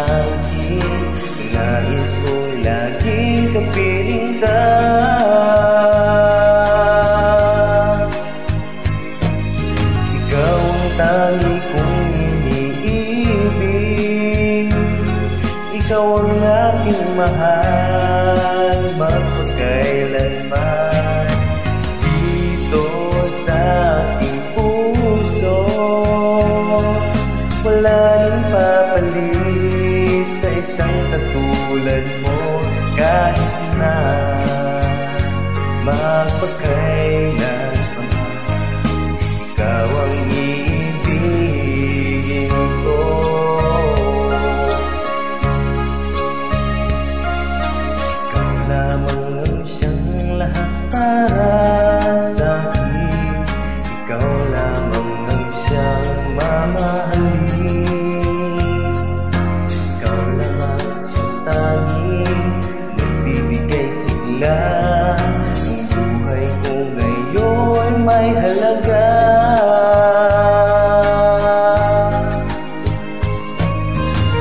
akin. Nais ko laging kapiling ka. Ikaw ang tangi kong iniibig, ikaw ang aking mahal, magpakailanman. Dito sa aking puso, wala nang papalit sa isang katulad mo. Kahit na magpakailan pa man, ikaw ang iibigin ko. Ikaw lamang ang siyang lahat para sa akin. Ikaw lamang ang siyang mamahalin. Ikaw lamang siyang tanging nagbibigay sigla. Ang buhay ko ngayon may halaga.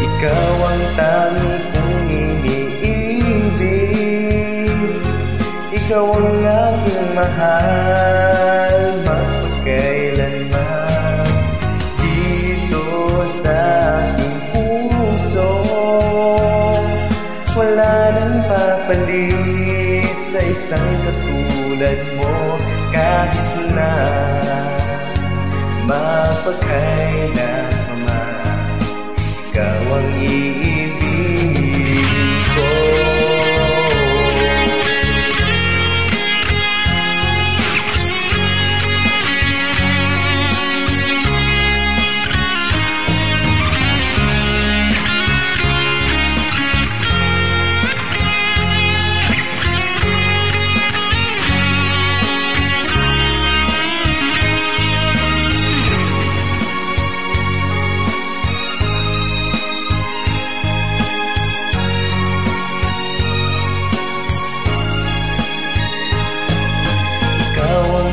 Ikaw ang tanging kong iniibig, ikaw ang aking mahal, magpakailanman. Dito sa aking puso, wala nang papalit sa isang katulad mo. Kahit na mapagkailan pa man, ikaw ang iibigin ko.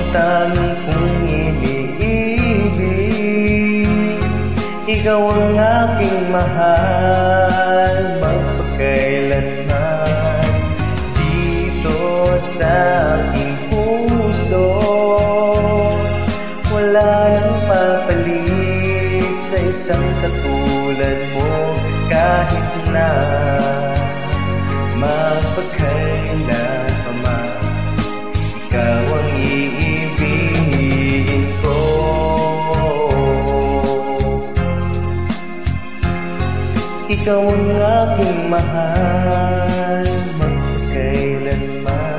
Tanging kong iniibig, ikaw ang aking mahal, magpakailanman. Dito sa aking puso, wala nang papalit sa isang katulad mo. Kahit na mapagkailan pa man, ikaw ang iibigin ko. Ikaw ang aking mahal, magpakailanman.